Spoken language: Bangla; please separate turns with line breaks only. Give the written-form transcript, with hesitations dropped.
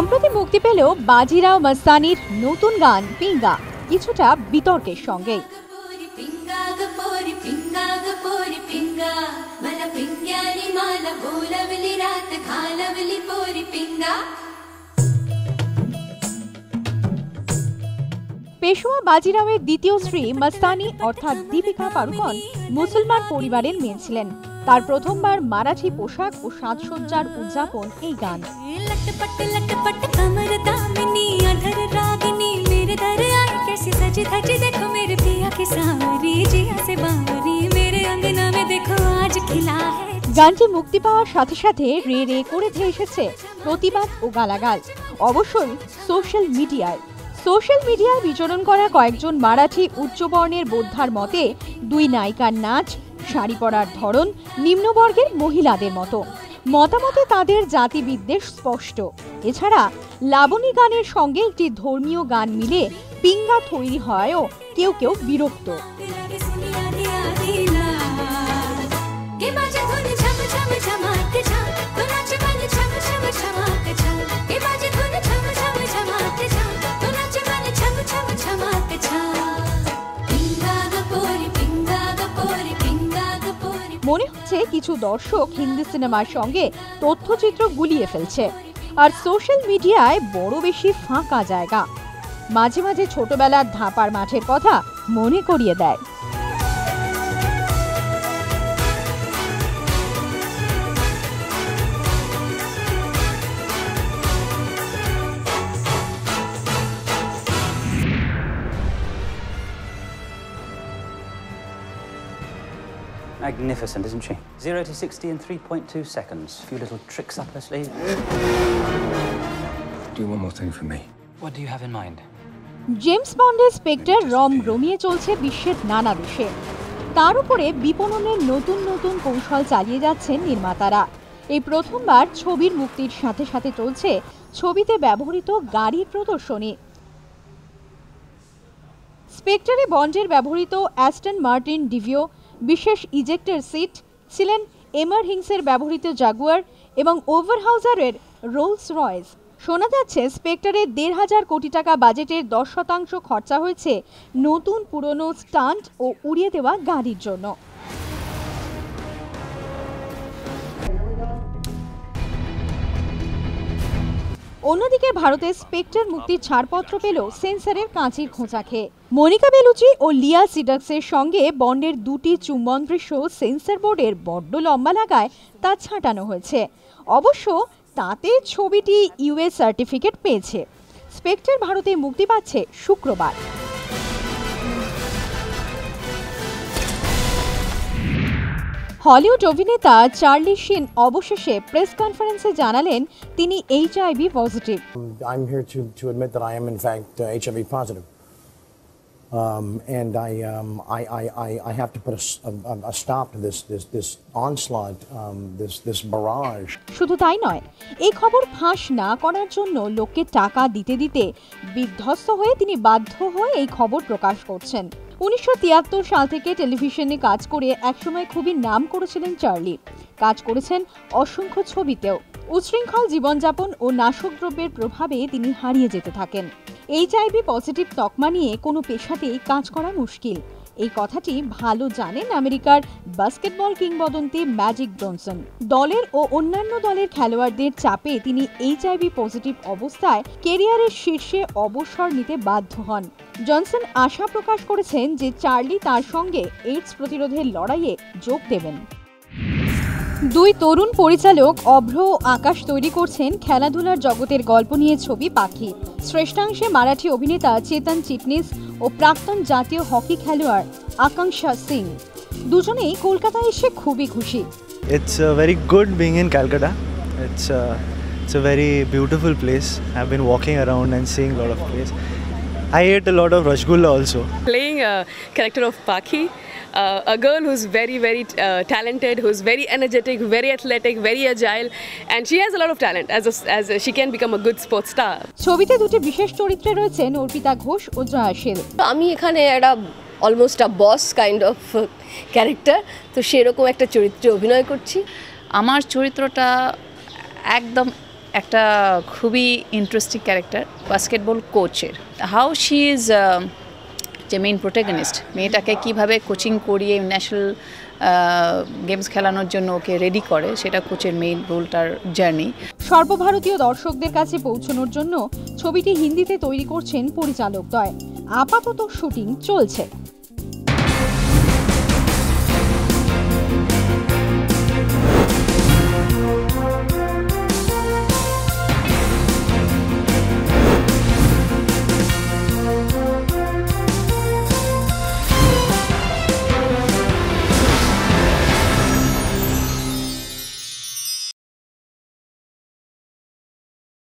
সম্প্রতি মুক্তি পেল বাজিরাও মস্তানির নতুন গান পিঙ্গা, কিছুটা বিতর্কের সঙ্গে। পেশোয়া বাজিরাওয়ের দ্বিতীয় স্ত্রী মস্তানি অর্থাৎ দীপিকা পাড়ুকন মুসলমান পরিবারের মেয়ে ছিলেন। তার প্রথমবার মারাঠি পোশাক ও সাজসজ্জার উদযাপন এই গান। গানটি মুক্তি পাওয়ার সাথে সাথে রে রে করে এসেছে প্রতিবাদ ও গালাগাল, অবশ্যই সোশ্যাল মিডিয়ায় বিচরণ করা কয়েকজন মারাঠি উচ্চবর্ণের বোদ্ধার মতে দুই নায়িকার নাচ, শাড়ি পরার ধরন নিম্নবর্গের মহিলাদের মতো। মতামতে তাদের জাতিবিদ্বেষ স্পষ্ট। এছাড়া লাবণী গানের সঙ্গে একটি ধর্মীয় গান মিলে পিঙ্গা তৈরি হয়ও কেউ কেউ বিরক্ত। মনে হচ্ছে কিছু দর্শক হিন্দি সিনেমার সঙ্গে তথ্যচিত্র গুলিয়ে ফেলছে, আর সোশ্যাল মিডিয়ায় বড় বেশি ফাঁকা জায়গা মাঝে মাঝে ছোটবেলার ধাপার মাঠের কথা মনে করিয়ে দেয়।
Magnificent, isn't she? 0 to 60 in 3.2 seconds. A few little tricks up her sleeve.
Do one more thing for me.
What do you have in mind?
James বন্ডের স্পেক্টর রমিয়ে চলছে বিশ্বের নানা দেশে। তার উপরে বিপণনের নতুন নতুন কৌশল চালিয়ে যাচ্ছেন নির্মাতারা। এই প্রথমবার ছবির মুক্তির সাথে সাথে চলছে ছবিতে ব্যবহৃত গাড়ির প্রদর্শনী। স্পেক্টরে বন্ডের ব্যবহৃত অ্যাস্টন মার্টিন ডিভিও, বিশেষ ইজেক্টর সিট ছিলেন এমার হিংসের ব্যবহৃত জাগুয়ার এবং ওভারহাউজারের রোলস রয়েস। শোনা যাচ্ছে স্পেক্টরের ১,৫০০ কোটি টাকা বাজেটের ১০% খরচা হয়েছে নতুন পুরনো স্টান্ট ও উড়িয়ে দেওয়া গাড়ির জন্য। অন্যদিকে ভারতে স্পেক্টর মুক্তির ছাড়পত্র পেল সেন্সরের কাঁচির খোঁচা খেয়ে। মনিকা বেলুচি ও লিয়া সিডাক্সের সঙ্গে বন্ডের দুটি চুম্বন দৃশ্য সেন্সর বোর্ডের বড্ড লম্বা লাগায় তা ছাঁটানো হয়েছে। অবশ্য তাতে ছবিটি ইউএস সার্টিফিকেট পেয়েছে। স্পেক্টর ভারতে মুক্তি পাচ্ছে শুক্রবার। হলিউড অভিনেতা চার্লি শিন অবশেষে প্রেস কনফারেন্সে জানালেন তিনি HIV positive.
I'm here to admit that I am in fact HIV positive. And I have to put a stop to this onslaught, this barrage.
শুধু তাই নয়, এই খবর ফাঁস না করার জন্য লোককে টাকা দিতে দিতে বিধ্বস্ত হয়ে তিনি বাধ্য হয়ে এই খবর প্রকাশ করছেন। ১৯৭৩ সাল থেকে টেলিভিশনে কাজ করে একসময় খুবই নাম করেছিলেন চার্লি। কাজ করেছেন অসংখ্য ছবিতেও। উচ্ছৃঙ্খল জীবনযাপন ও নাশকদ্রব্যের প্রভাবে তিনি হারিয়ে যেতে থাকেন। HIV পজিটিভ তকমা নিয়ে কোনো পেশাতেই কাজ করা মুশকিল। এই কথাটি ভালো জানেন আমেরিকার বাস্কেটবল কিংবদন্তি ম্যাজিক জনসন। দলের ও অন্যান্য দলের খেলোয়াড়দের চাপে তিনি HIV পজিটিভ অবস্থায় ক্যারিয়ারের শীর্ষে অবসর নিতে বাধ্য হন। জনসন আশা প্রকাশ করেছেন যে চার্লি তার সঙ্গে এইডস প্রতিরোধের লড়াইয়ে যোগ দেবেন। দুই তরুণ পরিচালক অভ্র ও আকাশ তৈরি করছেন খেলাধুলার জগতের গল্প নিয়ে ছবি পাখি। শ্রেষ্ঠাংশে মারাঠি অভিনেতা চেতন চিটনিস ও প্রাক্তন জাতীয় হকি খেলোয়াড় আকাঙ্ক্ষা সিং দুজনেই কলকাতায় এসে খুবই খুশি।
It's very good being in Calcutta. It's a very beautiful place. I've been walking around and seeing a lot of places. I ate a lot of rasgulla also.
Playing a character of Pakhi, a girl who's very talented, who's very energetic, very athletic, very agile, and she has a lot of talent as she can become a good sports star.
ছবিতে দুটি বিশেষ চরিত্রে রয়েছেন অর্পিতা ঘোষ ও জয়া শীল।
আমি এখানে একটা almost a boss kind of character, তো সেরকম একটা চরিত্রে অভিনয় করছি।
আমার চরিত্রটা একদম
একটা খুবই ইন্টারেস্টিং ক্যারেক্টার, বাস্কেটবল কোচের। হাউ শি ইজ যে মেইন প্রোটাগনিস্ট, মেয়েটাকে কিভাবে কোচিং করিয়ে ন্যাশনাল গেমস খেলানোর জন্য ওকে রেডি করে, সেটা কোচের মেইন রোলটার জার্নি।
সর্বভারতীয় দর্শকদের কাছে পৌঁছানোর জন্য ছবিটি হিন্দিতে তৈরি করছেন পরিচালকদ্বয়। আপাতত শুটিং চলছে।